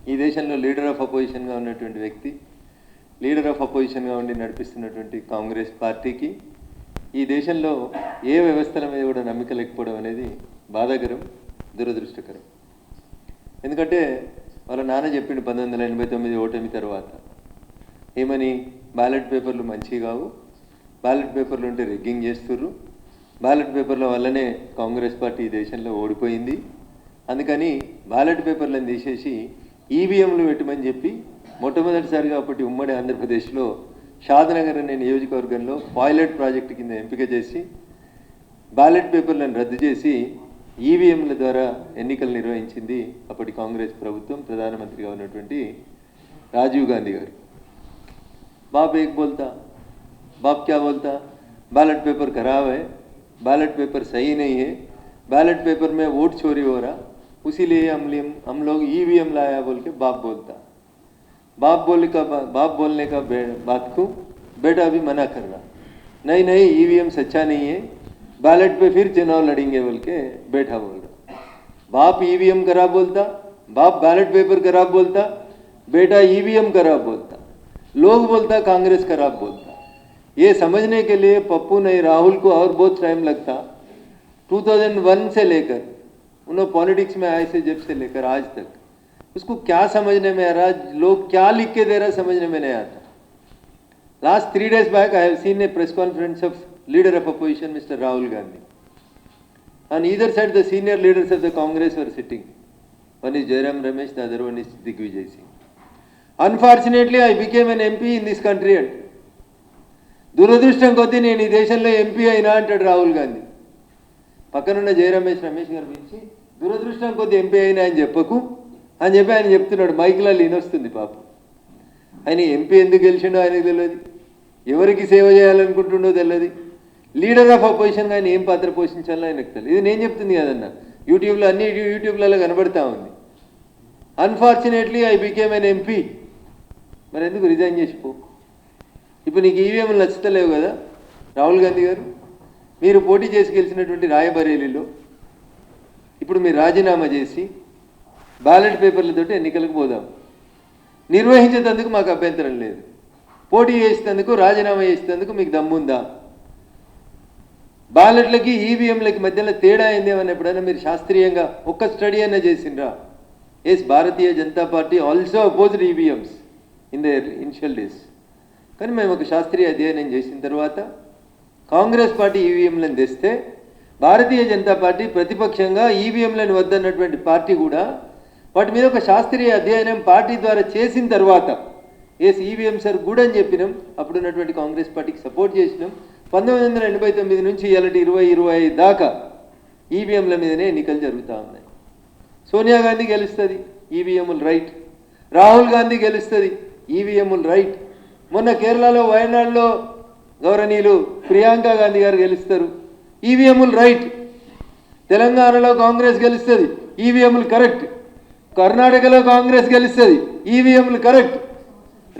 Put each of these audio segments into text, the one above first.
ఈ దేశంలో leader of అపోజిషన్గా ఉన్నటువంటి వ్యక్తి, లీడర్ ఆఫ్ అపోజిషన్గా ఉండి నడిపిస్తున్నటువంటి కాంగ్రెస్ పార్టీకి ఈ దేశంలో ఏ వ్యవస్థల మీద కూడా నమ్మిక లేకపోవడం అనేది బాధాకరం, దురదృష్టకరం. ఎందుకంటే వాళ్ళ నాన్న చెప్పిండు 1989 ఓటమి తర్వాత ఏమని, బ్యాలెట్ పేపర్లు మంచివి కావు, బ్యాలెట్ పేపర్లు ఉంటే రిగ్గింగ్ చేస్తుర్రు, బ్యాలెట్ పేపర్ల వల్లనే కాంగ్రెస్ పార్టీ ఈ దేశంలో ఓడిపోయింది, అందుకని బ్యాలెట్ పేపర్లను తీసేసి ఈవీఎంలు పెట్టమని చెప్పి మొట్టమొదటిసారిగా అప్పటి ఉమ్మడి ఆంధ్రప్రదేశ్లో షాద్నగర్ అనే నియోజకవర్గంలో పైలట్ ప్రాజెక్టు కింద ఎంపిక చేసి బ్యాలెట్ పేపర్లను రద్దు చేసి ఈవీఎంల ద్వారా ఎన్నికలు నిర్వహించింది అప్పటి కాంగ్రెస్ ప్రభుత్వం, ప్రధానమంత్రిగా ఉన్నటువంటి రాజీవ్ గాంధీ గారు. बाप एक बोलता, बाप क्या बोलता, बैलेट पेपर खराब है, बैलेट पेपर सही नहीं है, बैलेट पेपर में वोट चोरी हो रहा, उसीलिए हम लोग ईवीएम लाया बोल के बाप बोलता. बाप बोलने का बात को बेटा भी मना कर रहा, नहीं नहीं ईवीएम सच्चा नहीं है, बैलेट पे फिर चुनाव लड़ेंगे बोल के बेटा बोल रहा. बाप ईवीएम खराब बोलता, बाप बैलेट पेपर खराब बोलता, बेटा ईवीएम खराब बोलता, लोग बोलता कांग्रेस खराब बोलता. ये समझने के लिए पप्पू नहीं राहुल को और बहुत टाइम लगता. 2001 से लेकर उन्होंने पॉलिटिक्स में आए से जब से लेकर आज तक उसको क्या समझने में आ रहा, लोग क्या लिख के दे रहा समझने में नहीं आता. Last 3 days back I have seen a press conference of leader of opposition Mr. Rahul Gandhi. On either side the senior leaders of the Congress were sitting. One is Jairam Ramesh, the other one is Digvijay Singh. Unfortunately, I became an MP in this country. And దురదృష్టం కొద్దీ నేను ఈ దేశంలో MP అయినా అంటాడు రాహుల్ గాంధీ. పక్కనున్న జయరమేష్ గారు పిలిచి దురదృష్టం కొద్దీ ఎంపీ అయినా అని చెప్పకు అని చెప్పి ఆయన చెప్తున్నాడు. మైక్లో లీనొస్తుంది పాపం. ఆయన ఎంపీ ఎందుకు గెలిచిండో ఆయనకు తెలియదు, ఎవరికి సేవ చేయాలనుకుంటుండో తెలియదు, లీడర్ ఆఫ్ అపోజిషన్గా ఆయన ఏం పాత్ర పోషించాలో ఆయనకు తెలియదు. ఇది నేను చెప్తుంది కదన్న, యూట్యూబ్లో అన్ని యూట్యూబ్లలో కనబడతా ఉంది. Unfortunately I became N MP. మరి ఎందుకు రిజైన్ చేసిపో? ఇప్పుడు నీకు ఈవీఎంలు నచ్చుతలేవు కదా రాహుల్ గాంధీ గారు, మీరు పోటీ చేసి గెలిచినటువంటి రాయబరేలీలో ఇప్పుడు మీరు రాజీనామా చేసి బ్యాలెట్ పేపర్లతోటి ఎన్నికలకు పోదాం. నిర్వహించేందుకు మాకు అభ్యంతరం లేదు, పోటీ చేసేందుకు రాజీనామా చేసేందుకు మీకు దమ్ముందా? బ్యాలెట్లకి ఈవీఎంలకి మధ్యలో తేడా ఏందేమని ఎప్పుడైనా మీరు శాస్త్రీయంగా ఒక్క స్టడీ అయినా చేసిండ్రా? Yes, Bharatiya Janata Party also opposed EVMs in their initial days. కానీ మేము ఒక శాస్త్రీయ అధ్యయనం చేసిన తర్వాత కాంగ్రెస్ పార్టీ ఈవీఎంలను తెస్తే భారతీయ జనతా పార్టీ ప్రతిపక్షంగా ఈవీఎంలను వద్దన్నటువంటి పార్టీ కూడా వాటి మీద ఒక శాస్త్రీయ అధ్యయనం పార్టీ ద్వారా చేసిన తర్వాత ఎస్ ఈవీఎం సార్ గుడ్ అని చెప్పినాం. అప్పుడున్నటువంటి కాంగ్రెస్ పార్టీకి సపోర్ట్ చేసినాం. 1989 నుంచి ఇలాంటి 2025 దాకా ఈవీఎంల మీదనే ఎన్నికలు జరుగుతూ ఉన్నాయి. సోనియా గాంధీ గెలుస్తుంది, ఈవీఎంలు రైట్. రాహుల్ గాంధీ గెలుస్తుంది, ఈవీఎంలు రైట్. మొన్న కేరళలో వయనాడులో గౌరవనీయులు ప్రియాంక గాంధీ గారు గెలుస్తారు, ఈవీఎంలు రైట్. తెలంగాణలో కాంగ్రెస్ గెలుస్తుంది, ఈవీఎంలు కరెక్ట్. కర్ణాటకలో కాంగ్రెస్ గెలుస్తుంది, ఈవీఎంలు కరెక్ట్.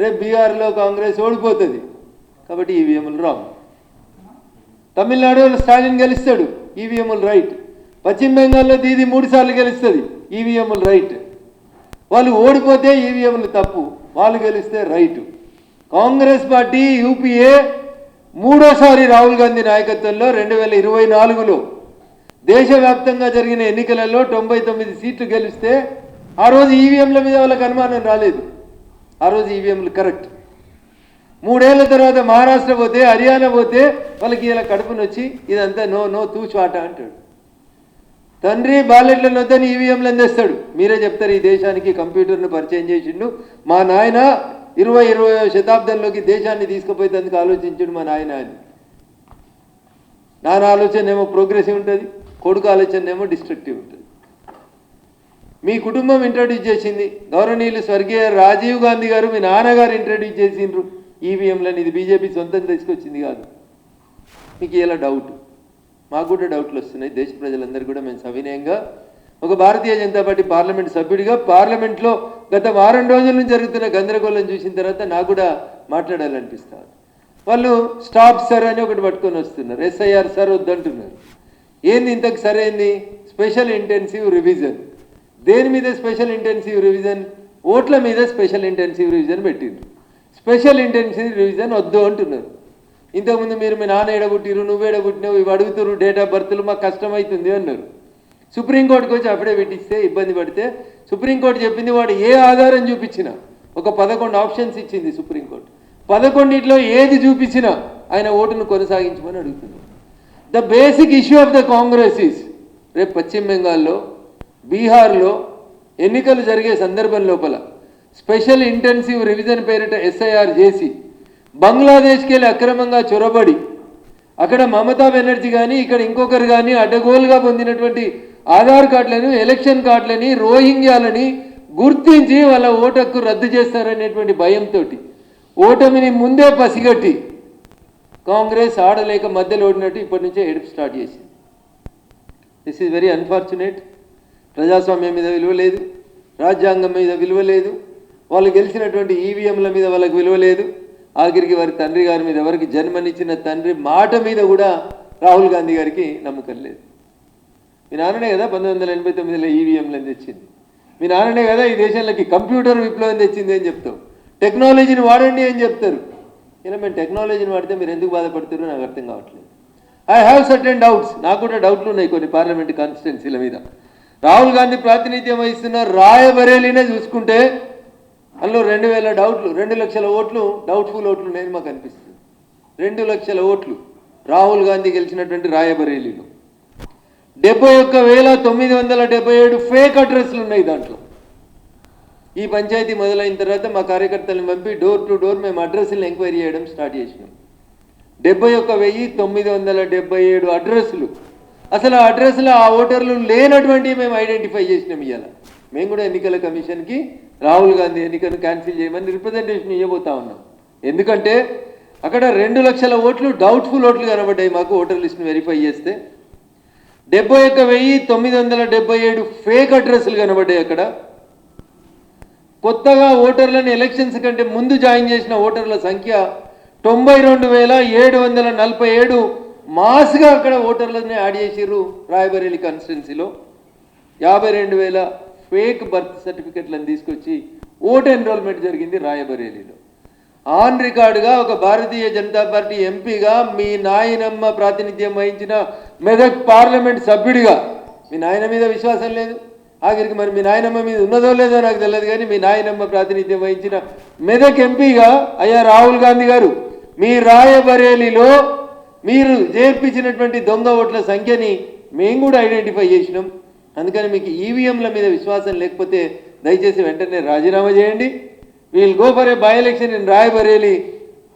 రేపు బీహార్లో కాంగ్రెస్ ఓడిపోతుంది కాబట్టి ఈవీఎంలు రాంగ్. తమిళనాడులో స్టాలిన్ గెలుస్తాడు, ఈవీఎంలు రైట్. పశ్చిమ బెంగాల్లో దీది 3 సార్లు గెలుస్తుంది, ఈవీఎంలు రైట్. వాళ్ళు ఓడిపోతే ఈవీఎంలు తప్పు, వాళ్ళు గెలిస్తే రైటు. కాంగ్రెస్ పార్టీ యూపీఏ 3వసారి రాహుల్ గాంధీ నాయకత్వంలో 2024లో దేశవ్యాప్తంగా జరిగిన ఎన్నికలలో 99 సీట్లు గెలిస్తే ఆ రోజు ఈవీఎంల మీద వాళ్ళకి అనుమానం రాలేదు. ఆ రోజు ఈవీఎంలు కరెక్ట్. 3 ఏళ్ల తర్వాత మహారాష్ట్ర పోతే, హర్యానా పోతే వాళ్ళకి ఇలా కడుపుని వచ్చి ఇదంతా నో తూచాట అంటాడు. తండ్రి బ్యాలెట్లను వద్దని ఈవీఎంలను తెస్తాడు. మీరే చెప్తారు ఈ దేశానికి కంప్యూటర్ను పరిచయం చేసిండు మా నాయన, 20వ శతాబ్దంలోకి దేశాన్ని తీసుకుపోయేందుకు ఆలోచించాడు మా నాయన అని. నాన్న ఆలోచన ఏమో ప్రోగ్రెసివ్ ఉంటుంది, కొడుకు ఆలోచన ఏమో డిస్ట్రక్టివ్ ఉంటుంది. మీ కుటుంబం ఇంట్రడ్యూస్ చేసింది, గౌరవనీయులు స్వర్గీయ రాజీవ్ గాంధీ గారు మీ నాన్నగారు ఇంట్రడ్యూస్ చేసిండ్రు ఈవీఎంలని. ఇది బీజేపీ సొంతం తీసుకొచ్చింది కాదు. మీకు ఇలా డౌట్, మాకు కూడా డౌట్లు వస్తున్నాయి. దేశ ప్రజలందరూ కూడా మేము సవినయంగా ఒక భారతీయ జనతా పార్టీ పార్లమెంట్ సభ్యుడిగా పార్లమెంట్లో గత వారం రోజుల నుంచి జరుగుతున్న గందరగోళం చూసిన తర్వాత నాకు కూడా మాట్లాడాలనిపిస్తారు. వాళ్ళు స్టాప్ సర్ అని ఒకటి పట్టుకొని వస్తున్నారు, ఎస్ఐఆర్ సర్ వద్దంటున్నారు. ఏంది ఇంతకు సరైంది? Special intensive revision. దేని మీద స్పెషల్ ఇంటెన్సివ్ రివిజన్? ఓట్ల మీద స్పెషల్ ఇంటెన్సివ్ రివిజన్ పెట్టిండ్రు. స్పెషల్ ఇంటెన్సివ్ రివిజన్ వద్దు అంటున్నారు. ఇంతకుముందు మీరు మీ నాన్న ఎడగొట్టిరు, నువ్వు ఎడగొట్టినావు, ఇవి అడుగుతున్నారు, డేట్ ఆఫ్ బర్త్లు మాకు కష్టమవుతుంది అన్నారు. సుప్రీంకోర్టుకు వచ్చి అప్పుడే పెట్టిస్తే ఇబ్బంది పడితే సుప్రీంకోర్టు చెప్పింది వాడు ఏ ఆధారం చూపించినా, ఒక 11 ఆప్షన్స్ ఇచ్చింది సుప్రీంకోర్టు, 11 ఏది చూపించినా ఆయన ఓటును కొనసాగించమని అడుగుతున్నారు. The basic issue of the Congress is రేపు పశ్చిమ బెంగాల్లో, బీహార్లో ఎన్నికలు జరిగే సందర్భం లోపల స్పెషల్ ఇంటెన్సివ్ రివిజన్ పేరిట ఎస్ఐఆర్ చేసి బంగ్లాదేశ్కి వెళ్ళి అక్రమంగా చొరబడి అక్కడ మమతా బెనర్జీ కానీ ఇక్కడ ఇంకొకరు కానీ అడ్డగోలుగా పొందినటువంటి ఆధార్ కార్డులను, ఎలక్షన్ కార్డులని, రోహింగ్యాలని గుర్తించి వాళ్ళ ఓటు హక్కు రద్దు చేస్తారనేటువంటి భయంతో ఓటమిని ముందే పసిగట్టి కాంగ్రెస్ ఆడలేక మధ్యలో ఓడినట్టు ఇప్పటి నుంచే ఏడుపు స్టార్ట్ చేసింది. This is very unfortunate. ప్రజాస్వామ్యం మీద విలువ లేదు, రాజ్యాంగం మీద విలువ లేదు, వాళ్ళు గెలిచినటువంటి ఈవీఎంల మీద వాళ్ళకి విలువ లేదు, ఆఖరికి వారి తండ్రి గారి మీద, ఎవరికి జన్మనిచ్చిన తండ్రి మాట మీద కూడా రాహుల్ గాంధీ గారికి నమ్మకం లేదు. మీ నాన్ననే కదా 1989లో ఈవీఎంలను తెచ్చింది, మీ నాన్ననే కదా ఈ దేశంలోకి కంప్యూటర్ విప్లవం తెచ్చింది అని చెప్తాం, టెక్నాలజీని వాడండి అని చెప్తారు. ఇలా మేము టెక్నాలజీని వాడితే మీరు ఎందుకు బాధపడుతారో నాకు అర్థం కావట్లేదు. ఐ హ్యావ్ సర్టెన్ డౌట్స్, నాకు కూడా డౌట్లు ఉన్నాయి కొన్ని పార్లమెంట్ కాన్స్టిట్యున్సీల మీద. రాహుల్ గాంధీ ప్రాతినిధ్యం వహిస్తున్న రాయబరేలీనే చూసుకుంటే అందులో 2000 డౌట్లు, 2 లక్షల ఓట్లు డౌట్ఫుల్ ఓట్లు నేను మాకు అనిపిస్తుంది. 2 లక్షల ఓట్లు రాహుల్ గాంధీ గెలిచినటువంటి రాయబరేలీలో 71,977 ఫేక్ అడ్రస్లు ఉన్నాయి దాంట్లో. ఈ పంచాయతీ మొదలైన తర్వాత మా కార్యకర్తలను పంపి డోర్ టు డోర్ మేము అడ్రస్లను ఎంక్వైరీ చేయడం స్టార్ట్ చేసినాం. 71,977 అడ్రస్లు, అసలు ఆ అడ్రస్లో ఆ ఓటర్లు లేనటువంటివి మేము ఐడెంటిఫై చేసినాం. ఇవాళ మేము కూడా ఎన్నికల కమిషన్కి రాహుల్ గాంధీ ఎన్నికను క్యాన్సిల్ చేయమని రిప్రజెంటేషన్ ఇవ్వబోతా ఉన్నాం. ఎందుకంటే అక్కడ 2 లక్షల ఓట్లు డౌట్ఫుల్ ఓట్లు కనబడ్డాయి మాకు ఓటర్ లిస్ట్ని వెరిఫై చేస్తే. 71,977 ఫేక్ అడ్రస్లు కనబడ్డాయి అక్కడ. కొత్తగా ఓటర్లను ఎలక్షన్స్ కంటే ముందు జాయిన్ చేసిన ఓటర్ల సంఖ్య 92,747 మాస్గా అక్కడ ఓటర్లని యాడ్ చేసిర్రు. రాయబరేలీ కాన్స్టిట్యున్సీలో 52,000 ఫేక్ బర్త్ సర్టిఫికెట్లను తీసుకొచ్చి ఓటు ఎన్రోల్మెంట్ జరిగింది రాయబరేలీలో. ఆన్ రికార్డుగా ఒక భారతీయ జనతా పార్టీ ఎంపీగా, మీ నాయనమ్మ ప్రాతినిధ్యం వహించిన మెదక్ పార్లమెంట్ సభ్యుడిగా, మీ నాయన మీద విశ్వాసం లేదు, ఆఖరికి మరి మీ నాయనమ్మ మీద ఉన్నదో లేదో నాకు తెలియదు, కానీ మీ నాయనమ్మ ప్రాతినిధ్యం వహించిన మెదక్ ఎంపీగా అయ్యా రాహుల్ గాంధీ గారు, మీ రాయబరేలీలో మీరు చేర్పించినటువంటి దొంగ ఓట్ల సంఖ్యని మేము కూడా ఐడెంటిఫై చేసినాం. అందుకని మీకు ఈవీఎంల మీద విశ్వాసం లేకపోతే దయచేసి వెంటనే రాజీనామా చేయండి. We'll go for a by election in Rae Bareli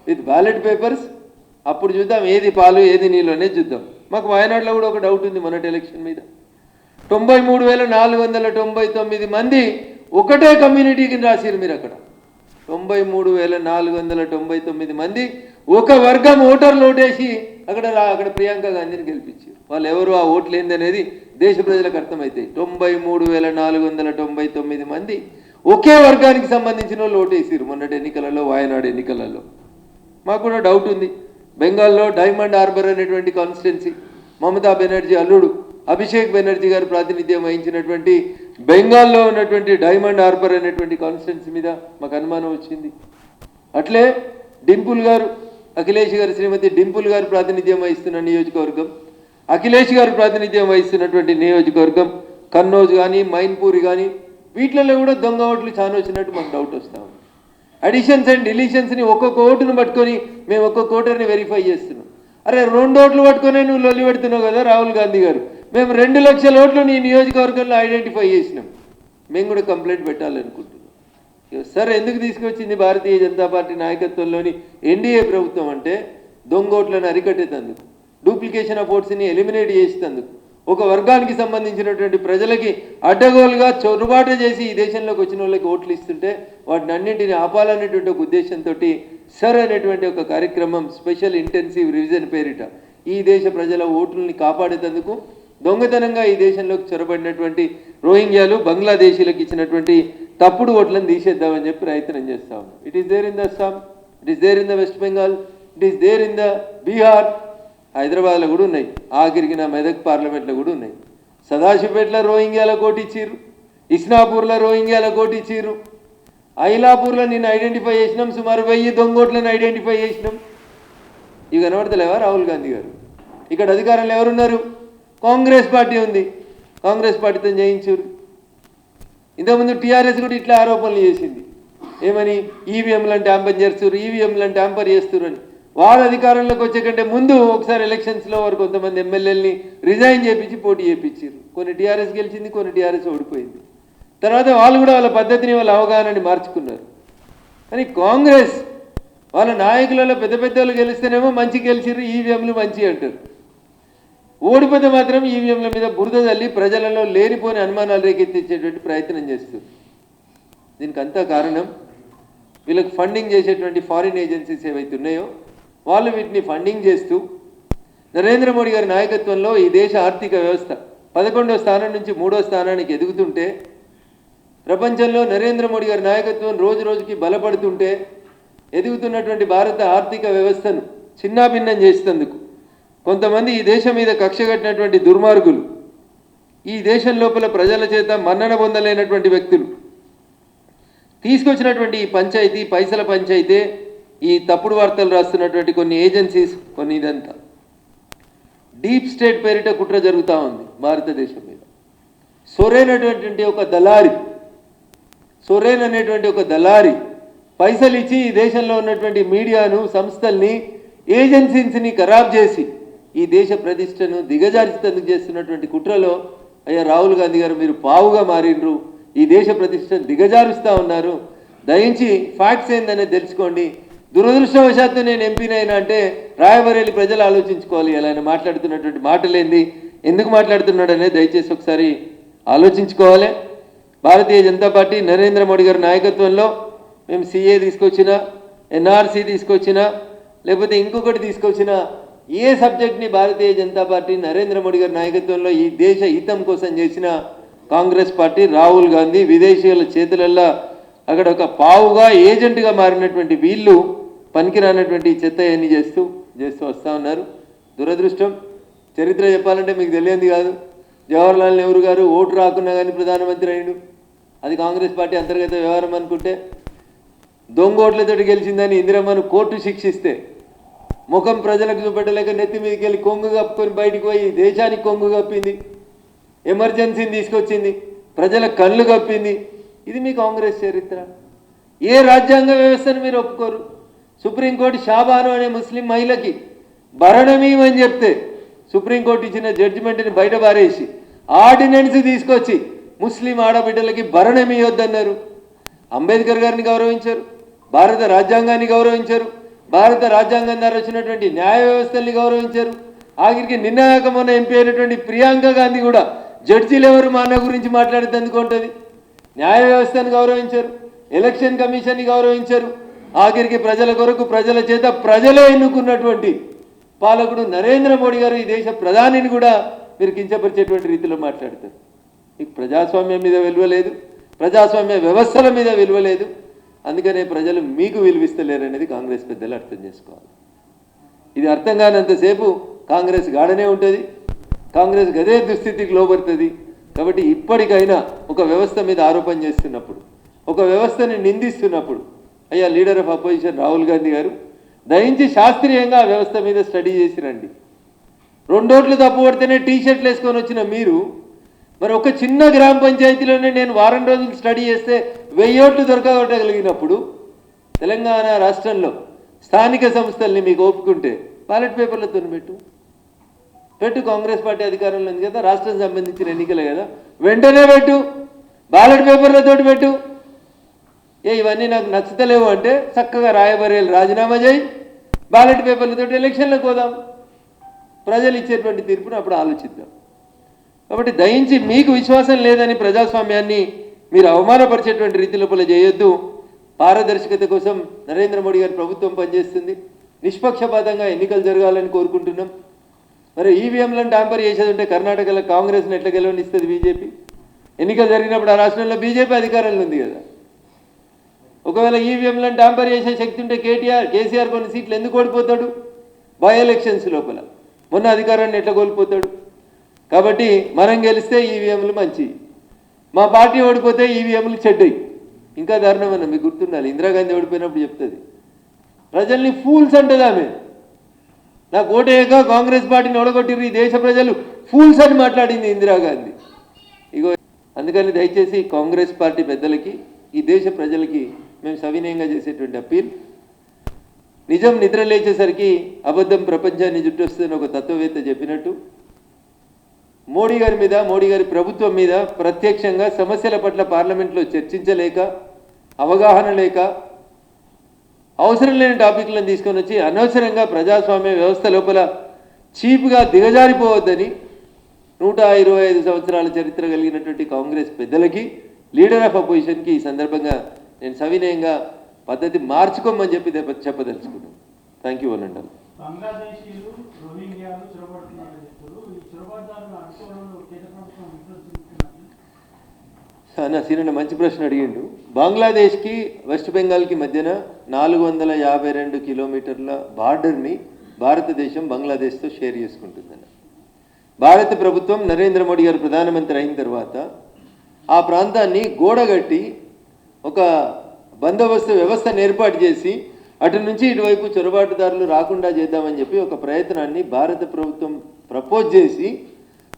with ballot papers. అప్పుడు చూద్దాం ఏది పాలు ఏది నీళ్ళు అనేది చూద్దాం. మాకు వయనాడులో కూడా ఒక డౌట్ ఉంది మొన్నటి ఎలక్షన్ మీద. 93,499 మంది ఒకటే కమ్యూనిటీకి రాసిరు మీరు అక్కడ. 93,499 మంది ఒక వర్గం ఓటర్లు ఓటేసి అక్కడ ప్రియాంక గాంధీని గెలిపించారు. వాళ్ళు ఎవరు, ఆ ఓట్లు ఏందనేది దేశ ప్రజలకు అర్థమవుతాయి. 93,499 మంది ఒకే వర్గానికి సంబంధించిన వాళ్ళు ఓటేసారు మొన్నటి ఎన్నికలలో, వాయనాడు ఎన్నికలలో. మాకు కూడా డౌట్ ఉంది. బెంగాల్లో డైమండ్ హార్బర్ అనేటువంటి కాన్స్టిట్యున్సీ, మమతా బెనర్జీ అల్లుడు అభిషేక్ బెనర్జీ గారు ప్రాతినిధ్యం వహించినటువంటి బెంగాల్లో ఉన్నటువంటి డైమండ్ హార్బర్ అనేటువంటి కాన్స్టిట్యున్సీ మీద మాకు అనుమానం వచ్చింది. అట్లే డింపుల్ గారు, అఖిలేష్ గారు, శ్రీమతి డింపుల్ గారు ప్రాతినిధ్యం వహిస్తున్న నియోజకవర్గం, అఖిలేష్ గారు ప్రాతినిధ్యం వహిస్తున్నటువంటి నియోజకవర్గం కన్నౌజ్ కానీ, మైన్పూరి కానీ, వీటిలలో కూడా దొంగ ఓట్లు చాలా వచ్చినట్టు మాకు డౌట్ వస్తూ ఉంది. అడిషన్స్ అండ్ డిలీషన్స్ని ఒక్కొక్క ఓటును పట్టుకొని మేము ఒక్కొక్క ఓటర్ని వెరిఫై చేస్తున్నాం. అరే 2 ఓట్లు పట్టుకొని నువ్వు లొల్లి పెడుతున్నావు కదా రాహుల్ గాంధీ గారు, మేము 2 లక్షల ఓట్లు నీ నియోజకవర్గంలో ఐడెంటిఫై చేసినాం, మేము కూడా కంప్లైంట్ పెట్టాలనుకుంటున్నాం. సార్ ఎందుకు తీసుకొచ్చింది భారతీయ జనతా పార్టీ నాయకత్వంలోని ఎన్డీఏ ప్రభుత్వం అంటే దొంగ ఓట్లను అరికట్టేందుకు, డూప్లికేషన్ ఆఫ్ ఓట్స్ని ఎలిమినేట్ చేసేందుకు, ఒక వర్గానికి సంబంధించినటువంటి ప్రజలకి అడ్డగోలుగా చొరబాటు చేసి ఈ దేశంలోకి వచ్చిన వాళ్ళకి ఓట్లు ఇస్తుంటే వాటిని అన్నింటినీ ఆపాలనేటువంటి ఒక ఉద్దేశంతో సర్ అనేటువంటి ఒక కార్యక్రమం స్పెషల్ ఇంటెన్సివ్ రివిజన్ పేరిట ఈ దేశ ప్రజల ఓట్లని కాపాడేందుకు దొంగతనంగా ఈ దేశంలోకి చొరబడినటువంటి రోహింగ్యాలు, బంగ్లాదేశీలకు ఇచ్చినటువంటి తప్పుడు ఓట్లను తీసేద్దామని చెప్పి ప్రయత్నం చేస్తా ఉన్నాం. It is there in the Assam, it is there in the West Bengal, it is there in the Bihar, హైదరాబాద్లో కూడా ఉన్నాయి, ఆఖరికి నా మెదక్ పార్లమెంట్లో కూడా ఉన్నాయి. సదాశివపేటలో రోహింగ్యాల కోటి ఇచ్చిర్రు, ఇస్నాపూర్లో రోహింగ్యాల కోటి ఇచ్చిర్రు, ఐలాపూర్లో నిన్ను ఐడెంటిఫై చేసినాం, సుమారు 1000 దొంగోట్లను ఐడెంటిఫై చేసినాం. ఇవి కనబడతలేవా రాహుల్ గాంధీ గారు? ఇక్కడ అధికారంలో ఎవరున్నారు? కాంగ్రెస్ పార్టీ ఉంది. కాంగ్రెస్ పార్టీతో చేయించారు. ఇంతకుముందు టీఆర్ఎస్ కూడా ఇట్లా ఆరోపణలు చేసింది. ఏమని? ఈవీఎంలను ట్యాంపర్ చేస్తారు, ఈవీఎంలను ట్యాంపర్ చేస్తారు అని. వాళ్ళ అధికారంలోకి వచ్చే కంటే ముందు ఒకసారి ఎలక్షన్స్లో వారు కొంతమంది ఎమ్మెల్యేలని రిజైన్ చేయించి పోటీ చేయించారు. కొన్ని టీఆర్ఎస్ గెలిచింది, కొన్ని టీఆర్ఎస్ ఓడిపోయింది. తర్వాత వాళ్ళు కూడా వాళ్ళ పద్ధతిని, వాళ్ళ అవగాహనని మార్చుకున్నారు. కానీ కాంగ్రెస్ వాళ్ళ నాయకులలో పెద్ద పెద్ద వాళ్ళు గెలిస్తేనేమో మంచి గెలిచిర్రు, ఈవీఎంలు మంచి అంటారు. ఓడిపోతే మాత్రం ఈవీఎంల మీద బురద తల్లి ప్రజలలో లేనిపోని అనుమానాలు రేకెత్తించేటువంటి ప్రయత్నం చేస్తారు. దీనికి అంతా కారణం వీళ్ళకి ఫండింగ్ చేసేటువంటి ఫారిన్ ఏజెన్సీస్ ఏవైతే ఉన్నాయో వాళ్ళు వీటిని ఫండింగ్ చేస్తూ నరేంద్ర మోడీ గారి నాయకత్వంలో ఈ దేశ ఆర్థిక వ్యవస్థ 11వ స్థానం నుంచి 3వ స్థానానికి ఎదుగుతుంటే, ప్రపంచంలో నరేంద్ర మోడీ గారి నాయకత్వం రోజు రోజుకి బలపడుతుంటే, ఎదుగుతున్నటువంటి భారత ఆర్థిక వ్యవస్థను చిన్నాభిన్నం చేసేందుకు కొంతమంది ఈ దేశం మీద కక్షగట్టినటువంటి దుర్మార్గులు, ఈ దేశం లోపల ప్రజల చేత మన్నన పొందలేనటువంటి వ్యక్తులు తీసుకొచ్చినటువంటి ఈ పంచాయతీ, పైసల పంచాయితీ, ఈ తప్పుడు వార్తలు రాస్తున్నటువంటి కొన్ని ఏజెన్సీస్, కొన్ని ఇదంతా డీప్ స్టేట్ పేరిట కుట్ర జరుగుతూ ఉంది భారతదేశం మీద. సొరేన్ అనేటువంటి ఒక దళారి పైసలు ఇచ్చి ఈ దేశంలో ఉన్నటువంటి మీడియాను, సంస్థల్ని, ఏజెన్సీస్ని ఖరాబ్ చేసి ఈ దేశ ప్రతిష్టను దిగజార్చేందుకు చేస్తున్నటువంటి కుట్రలో అయ్యా రాహుల్ గాంధీ గారు మీరు పావుగా మారిండ్రు, ఈ దేశ ప్రతిష్టను దిగజారుస్తూ ఉన్నారు. దయించి ఫ్యాక్ట్స్ ఏందనేది తెలుసుకోండి. దురదృష్టవశాత్తు నేను ఎంపీనైనా అంటే రాయబరేలి ప్రజలు ఆలోచించుకోవాలి. ఇలా ఆయన మాట్లాడుతున్నటువంటి మాటలేంది, ఎందుకు మాట్లాడుతున్నాడు అనేది దయచేసి ఒకసారి ఆలోచించుకోవాలి. భారతీయ జనతా పార్టీ నరేంద్ర మోడీ గారి నాయకత్వంలో మేము సిఏ తీసుకొచ్చినా, ఎన్ఆర్సీ తీసుకొచ్చినా, లేకపోతే ఇంకొకటి తీసుకొచ్చినా, ఏ సబ్జెక్ట్ని భారతీయ జనతా పార్టీ నరేంద్ర మోడీ గారి నాయకత్వంలో ఈ దేశ హితం కోసం చేసిన కాంగ్రెస్ పార్టీ, రాహుల్ గాంధీ విదేశీయుల చేతులల్లో అక్కడ ఒక పావుగా ఏజెంట్గా మారినటువంటి వీళ్ళు పనికిరానటువంటి చెత్త అన్ని చేస్తూ వస్తూ ఉన్నారు. దురదృష్టం. చరిత్ర చెప్పాలంటే మీకు తెలియంది కాదు. జవహర్లాల్ నెహ్రూ గారు ఓటు రాకున్నా కానీ ప్రధానమంత్రి అయ్యాడు. అది కాంగ్రెస్ పార్టీ అంతర్గత వ్యవహారం అనుకుంటే, దొంగ ఓట్లతోటి గెలిచిందని ఇందిరమ్మను కోర్టు శిక్షిస్తే ముఖం ప్రజలకు చూపెట్టలేక నెత్తి మీదకి వెళ్ళి కొంగు కప్పుకొని బయటికి పోయి దేశానికి కొంగు కప్పింది, ఎమర్జెన్సీని తీసుకొచ్చింది, ప్రజల కళ్ళు కప్పింది. ఇది మీ కాంగ్రెస్ చరిత్ర. ఏ రాజ్యాంగ వ్యవస్థను మీరు ఒప్పుకోరు. సుప్రీంకోర్టు షాబాను అనే ముస్లిం మహిళకి భరణమీమని చెప్తే సుప్రీంకోర్టు ఇచ్చిన జడ్జిమెంట్ని బయట పారేసి ఆర్డినెన్స్ తీసుకొచ్చి ముస్లిం ఆడబిడ్డలకి భరణమీయొద్దన్నారు. అంబేద్కర్ గారిని గౌరవించారు, భారత రాజ్యాంగాన్ని గౌరవించారు, భారత రాజ్యాంగం ద్వారా వచ్చినటువంటి న్యాయ వ్యవస్థల్ని గౌరవించారు. ఆఖరికి నిన్నగాక మొన్న ఎంపీ అయినటువంటి ప్రియాంక గాంధీ కూడా జడ్జీలు ఎవరు మా అన్న గురించి మాట్లాడేందుకు ఉంటుంది. న్యాయ వ్యవస్థను గౌరవించారు, ఎలక్షన్ కమిషన్ని గౌరవించారు. ఆఖరికి ప్రజల కొరకు ప్రజల చేత ప్రజలే ఎన్నుకున్నటువంటి పాలకుడు నరేంద్ర మోడీ గారు ఈ దేశ ప్రధానిని కూడా మీరు కించపరిచేటువంటి రీతిలో మాట్లాడతారు. మీకు ప్రజాస్వామ్యం మీద విలువ లేదు, ప్రజాస్వామ్య వ్యవస్థల మీద విలువ లేదు. అందుకనే ప్రజలు మీకు విలువిస్తలేరు అనేది కాంగ్రెస్ పెద్దలు అర్థం చేసుకోవాలి. ఇది అర్థం కానంతసేపు కాంగ్రెస్ గాడనే ఉంటుంది, కాంగ్రెస్ గదే దుస్థితికి లోబడుతుంది. కాబట్టి ఇప్పటికైనా ఒక వ్యవస్థ మీద ఆరోపణ చేస్తున్నప్పుడు, ఒక వ్యవస్థని నిందిస్తున్నప్పుడు, అయ్యా leader of opposition Rahul Gandhi గారు దయించి శాస్త్రీయంగా ఆ వ్యవస్థ మీద స్టడీ చేసి రండి. 2 ఓట్లు తప్పు పడితేనే టీషర్ట్లు వేసుకొని వచ్చిన మీరు మరి ఒక చిన్న గ్రామ పంచాయతీలోనే నేను వారం రోజులు స్టడీ చేస్తే 1000 ఓట్లు దొరకగలిగినప్పుడు తెలంగాణ రాష్ట్రంలో స్థానిక సంస్థల్ని మీకు ఒప్పుకుంటే బ్యాలెట్ పేపర్లతో పెట్టు. కాంగ్రెస్ పార్టీ అధికారంలో ఉంది కదా, రాష్ట్రం సంబంధించిన ఎన్నికలే కదా, వెంటనే పెట్టు, బ్యాలెట్ పేపర్లతోటి పెట్టు. ఇవన్నీ నాకు నచ్చుతలేవు అంటే చక్కగా రాయబరేలు రాజీనామా చేయి, బ్యాలెట్ పేపర్లతో ఎలక్షన్లకు పోదాం. ప్రజలు ఇచ్చేటువంటి తీర్పును అప్పుడు ఆలోచిద్దాం. కాబట్టి దయించి మీకు విశ్వాసం లేదని ప్రజాస్వామ్యాన్ని మీరు అవమానపరిచేటువంటి రీతి లోపల చేయొద్దు. పారదర్శకత కోసం నరేంద్ర మోడీ గారి ప్రభుత్వం పనిచేస్తుంది. నిష్పక్షపాతంగా ఎన్నికలు జరగాలని కోరుకుంటున్నాం. మరి ఈవీఎంలను ట్యాంపర్ చేసేది ఉంటే కర్ణాటకలో కాంగ్రెస్ని ఎట్లా గెలవనిస్తుంది బీజేపీ? ఎన్నికలు జరిగినప్పుడు ఆ రాష్ట్రంలో బీజేపీ అధికారంలో ఉంది కదా. ఒకవేళ ఈవీఎంలను ట్యాంపర్ చేసే శక్తి ఉంటే కేసీఆర్ కొన్ని సీట్లు ఎందుకు ఓడిపోతాడు? బై ఎలక్షన్స్ లోపల మొన్న అధికారాన్ని ఎట్లా కోల్పోతాడు? కాబట్టి మనం గెలిస్తే ఈవీఎంలు మంచి, మా పార్టీ ఓడిపోతే ఈవీఎంలు చెడ్డయి. ఇంకా దారుణమన్నా మీకు గుర్తుండాలి, ఇందిరాగాంధీ ఓడిపోయినప్పుడు చెప్తుంది, ప్రజల్ని ఫూల్స్ అంటది ఆమె. నాకు ఓటేయక కాంగ్రెస్ పార్టీని ఓడగొట్టిర్రు ఈ దేశ ప్రజలు ఫూల్స్ అని మాట్లాడింది ఇందిరాగాంధీ. ఇగో అందుకని దయచేసి కాంగ్రెస్ పార్టీ పెద్దలకి, ఈ దేశ ప్రజలకి మేము సవినయంగా చేసేటువంటి అప్పీల్, నిజం నిద్ర లేచేసరికి అబద్ధం ప్రపంచాన్ని చుట్టొస్తుందని ఒక తత్వవేత్త చెప్పినట్టు మోడీ గారి మీద, మోడీ గారి ప్రభుత్వం మీద ప్రత్యక్షంగా సమస్యల పట్ల పార్లమెంట్లో చర్చించలేక, అవగాహన లేక, అవసరం లేని టాపిక్లను తీసుకొని వచ్చి అనవసరంగా ప్రజాస్వామ్య వ్యవస్థ లోపల చీప్గా దిగజారిపోవద్దని 125 సంవత్సరాల చరిత్ర కలిగినటువంటి కాంగ్రెస్ పెద్దలకి, లీడర్ ఆఫ్ అపోజిషన్కి ఈ సందర్భంగా నేను సవినయంగా పద్ధతి మార్చుకోమని చెప్పి చెప్పదలుచుకున్నాను. థ్యాంక్ యూ అనండి. బంగ్లాదేశీయులు రోహింగ్యాలు చొరబడుతున్నారని చెప్తారు. ఈ చొరబడ్డారును అడ్డుకోవడంలో కేంద్ర ప్రభుత్వం అన్న సీనన్న మంచి ప్రశ్న అడిగిండు. బంగ్లాదేశ్కి వెస్ట్ బెంగాల్కి మధ్యన 452 కిలోమీటర్ల బార్డర్ని భారతదేశం బంగ్లాదేశ్తో షేర్ చేసుకుంటుందన్న. భారత ప్రభుత్వం నరేంద్ర మోడీ గారు ప్రధానమంత్రి అయిన తర్వాత ఆ ప్రాంతాన్ని గోడగట్టి ఒక బందోబస్తు వ్యవస్థను ఏర్పాటు చేసి అటు నుంచి ఇటువైపు చొరబాటుదారులు రాకుండా చేద్దామని చెప్పి ఒక ప్రయత్నాన్ని భారత ప్రభుత్వం ప్రపోజ్ చేసి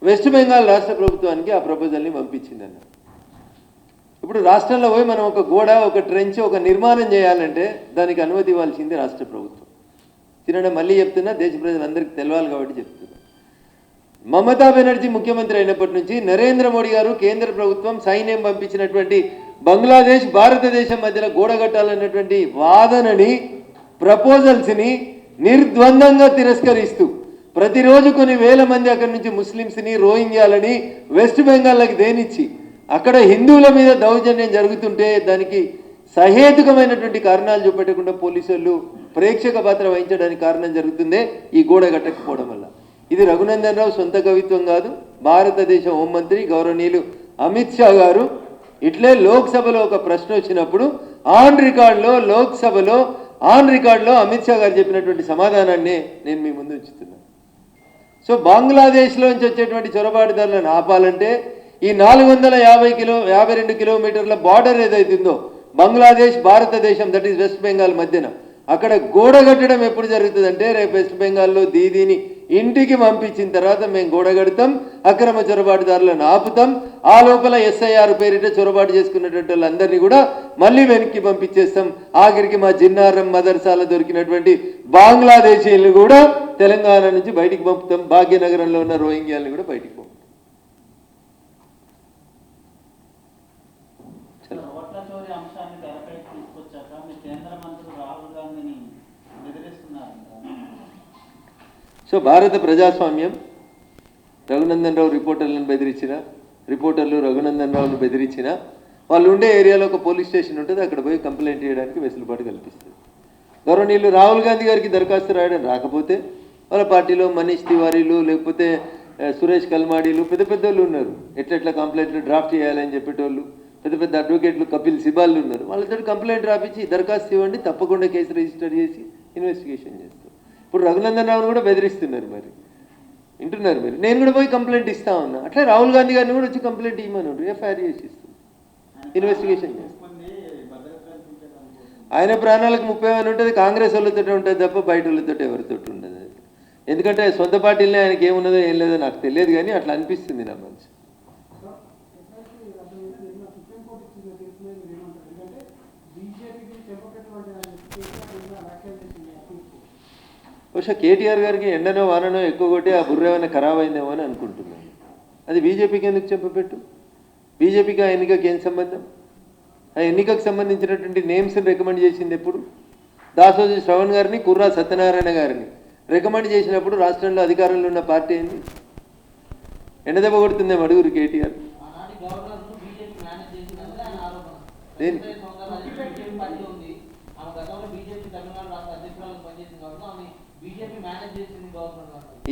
వెస్ట్ బెంగాల్ రాష్ట్ర ప్రభుత్వానికి ఆ ప్రపోజల్ని పంపించిందన్న. ఇప్పుడు రాష్ట్రంలో పోయి మనం ఒక గోడ, ఒక ట్రెంచ్, ఒక నిర్మాణం చేయాలంటే దానికి అనుమతి ఇవ్వాల్సింది రాష్ట్ర ప్రభుత్వం. తినడం మళ్ళీ చెప్తున్నా, దేశ ప్రజలందరికీ తెలవాలి కాబట్టి చెప్తున్నా. మమతా బెనర్జీ ముఖ్యమంత్రి అయినప్పటి నుంచి నరేంద్ర మోడీ గారు కేంద్ర ప్రభుత్వం సైన్యం పంపించినటువంటి బంగ్లాదేశ్ భారతదేశం మధ్యలో గోడగట్టాలన్నటువంటి వాదనని, ప్రపోజల్స్ని నిర్ద్వందంగా తిరస్కరిస్తూ ప్రతిరోజు కొన్ని వేల మంది అక్కడి నుంచి ముస్లిమ్స్ని, రోహింగ్యాలని వెస్ట్ బెంగాల్కి దేనిచ్చి అక్కడ హిందువుల మీద దౌర్జన్యం జరుగుతుంటే దానికి సహేతుకమైనటువంటి కారణాలు చూపెట్టకుండా పోలీసు వాళ్ళు ప్రేక్షక పాత్ర వహించడానికి కారణం జరుగుతుందే ఈ గోడ కట్టకపోవడం వల్ల. ఇది రఘునందన్ రావు సొంత కవిత్వం కాదు. భారతదేశ హోంమంత్రి గౌరవనీయులు అమిత్ షా గారు ఇట్లే లోక్సభలో ఒక ప్రశ్న వచ్చినప్పుడు ఆన్ రికార్డులో అమిత్ షా గారు చెప్పినటువంటి సమాధానాన్ని నేను మీ ముందు ఉంచుతున్నాను. సో బంగ్లాదేశ్లోంచి వచ్చేటువంటి చొరబాటుదారులను ఆపాలంటే ఈ 452 కిలోమీటర్ల బార్డర్ ఏదైతుందో బంగ్లాదేశ్ భారతదేశం, దట్ ఈస్ వెస్ట్ బెంగాల్ మధ్యన, అక్కడ గోడ కట్టడం ఎప్పుడు జరుగుతుందంటే రేపు వెస్ట్ బెంగాల్లో దీదీని ఇంటికి పంపించిన తర్వాత మేము గోడ కడతాం, అక్రమ చొరబాటుదారులను ఆపుతాం, ఆ లోపల SIR పేరిట చొరబాటు చేసుకున్నటువంటి వాళ్ళందరినీ కూడా మళ్ళీ వెనక్కి పంపించేస్తాం. ఆఖరికి మా జిన్నారం మదర్సాల దొరికినటువంటి బంగ్లాదేశీయులను కూడా తెలంగాణ నుంచి బయటికి పంపుతాం, భాగ్యనగరంలో ఉన్న రోహింగ్యాలను కూడా బయటికి పంపుతాం. సో భారత ప్రజాస్వామ్యం రఘునందన్ రావు రిపోర్టర్లు రఘునందన్ రావును బెదిరించిన వాళ్ళు ఉండే ఏరియాలో ఒక పోలీస్ స్టేషన్ ఉంటుంది, అక్కడ పోయి కంప్లైంట్ చేయడానికి వెసులుబాటు కల్పిస్తుంది. గౌరవనీయులు రాహుల్ గాంధీ గారికి దరఖాస్తు రాయడం రాకపోతే వాళ్ళ పార్టీలో మనీష్ తివారీలు, లేకపోతే సురేష్ కల్మాడీలు, పెద్ద పెద్దోళ్ళు ఉన్నారు, ఎట్లెట్లా కంప్లైంట్లు డ్రాఫ్ట్ చేయాలని చెప్పేటోళ్ళు, పెద్ద పెద్ద అడ్వకేట్లు, కపిల్ సిబాళ్ళు ఉన్నారు. వాళ్ళతో కంప్లైంట్ రాపించి దరఖాస్తు ఇవ్వండి, తప్పకుండా కేసు రిజిస్టర్ చేసి ఇన్వెస్టిగేషన్ చేస్తాం. ఇప్పుడు రఘునందన్ రావును కూడా బెదిరిస్తున్నారు, మరి వింటున్నారు మీరు. నేను కూడా పోయి కంప్లైంట్ ఇస్తా ఉన్నా, అట్లా రాహుల్ గాంధీ గారిని కూడా వచ్చి కంప్లైంట్ ఇవ్వమని FIR చేసి ఇస్తాం, ఇన్వెస్టిగేషన్ చేస్తాం. ఆయన ప్రాణాలకు 30 అని ఉంటుంది, కాంగ్రెస్ వాళ్ళతో ఉంటుంది తప్ప బయట వాళ్ళతో ఎవరితో ఉండదు. ఎందుకంటే సొంత పార్టీలనే ఆయనకి ఏమున్నదో ఏం లేదో నాకు తెలియదు, కానీ అట్లా అనిపిస్తుంది నా మనసు. బహుశా కేటీఆర్ గారికి ఎండనో వాననో ఎక్కువ కొట్టి ఆ బుర్ర ఏమైనా ఖరాబ్ అయిందేమో అని అనుకుంటున్నాను. అది బీజేపీకి ఎందుకు చెప్పబెట్టు? బీజేపీకి ఆ ఎన్నికకి ఏం సంబంధం? ఆ ఎన్నికకు సంబంధించినటువంటి నేమ్స్ని రికమెండ్ చేసింది ఎప్పుడు? దాసోజు శ్రవణ్ గారిని, కుర్రా సత్యనారాయణ గారిని రికమెండ్ చేసినప్పుడు రాష్ట్రంలో అధికారంలో ఉన్న పార్టీ ఏంది? ఎండదెబ్బ కొడుతుందేమో అడుగురు కేటీఆర్.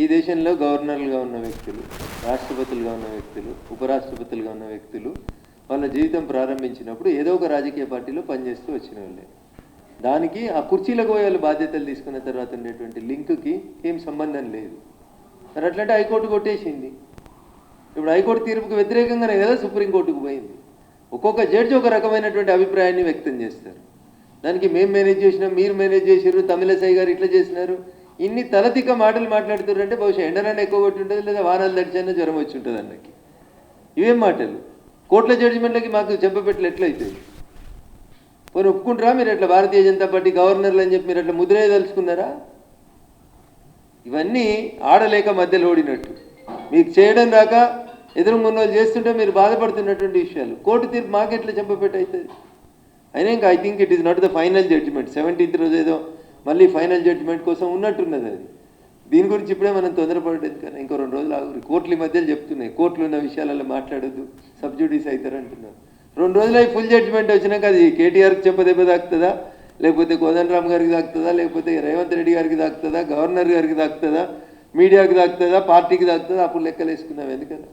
ఈ దేశంలో గవర్నర్లుగా ఉన్న వ్యక్తులు, రాష్ట్రపతులుగా ఉన్న వ్యక్తులు, ఉపరాష్ట్రపతులుగా ఉన్న వ్యక్తులు వాళ్ళ జీవితం ప్రారంభించినప్పుడు ఏదో ఒక రాజకీయ పార్టీలో పనిచేస్తూ వచ్చిన వాళ్ళే. దానికి ఆ కుర్చీలకు పోయే వాళ్ళు బాధ్యతలు తీసుకున్న తర్వాత ఉండేటువంటి లింక్కి ఏం సంబంధం లేదు. మరి అట్లంటే హైకోర్టు కొట్టేసింది. ఇప్పుడు హైకోర్టు తీర్పుకు వ్యతిరేకంగానే కదా సుప్రీంకోర్టుకు పోయింది. ఒక్కొక్క జడ్జి ఒక రకమైనటువంటి అభిప్రాయాన్ని వ్యక్తం చేస్తారు. దానికి మేము మేనేజ్ చేసినాం, మీరు మేనేజ్ చేసారు, తమిళసై గారు ఇట్లా చేసినారు, ఇన్ని తలతిక్క మాటలు మాట్లాడుతారంటే బహుశా ఎండనన్నా ఎక్కువ కొట్టి ఉంటుంది, లేదా వారాలు తడిచైనా జ్వరం వచ్చి ఉంటుంది అన్నకి. ఇవేం మాటలు? కోర్టుల జడ్జిమెంట్లకి మాకు చెంపపెట్టలు ఎట్లయితాయి? పోనీ ఒప్పుకుంటారా మీరు అట్లా భారతీయ జనతా పార్టీ గవర్నర్లు అని చెప్పి మీరు అట్లా ముద్రేయదలుచుకున్నారా? ఇవన్నీ ఆడలేక మధ్యలో ఓడినట్టు, మీకు చేయడం రాక ఎదురు మున్నోళ్ళు చేస్తుంటే మీరు బాధపడుతున్నటువంటి విషయాలు. కోర్టు తీర్పు మాకెట్లా చెంపపెట్టు అవుతుంది? అయినా ఇంకా I think it is not the final judgement. 17th రోజు ఏదో మళ్ళీ ఫైనల్ జడ్జిమెంట్ కోసం ఉన్నట్టున్నది అది. దీని గురించి ఇప్పుడే మనం తొందరపడేది కానీ ఇంకో 2 రోజులు ఆగురు. కోర్టులు ఈ మధ్యలో చెప్తున్నాయి, కోర్టులు ఉన్న విషయాలలో మాట్లాడొద్దు, సబ్జుడీస్ అవుతారు అంటున్నారు. 2 రోజులు అవి ఫుల్ జడ్జిమెంట్ వచ్చినాక అది కేటీఆర్కి చెంపదెబ్బ తాకుతుందా, లేకపోతే కోదండరామ్ గారికి తాకుతుందా, లేకపోతే రేవంత్ రెడ్డి గారికి తాకుతుందా, గవర్నర్ గారికి తాకుతుందా, మీడియాకి తాకుతుందా, పార్టీకి తాకుతుందా, అప్పుడు లెక్కలు వేసుకున్నాం. ఎందుకన్నా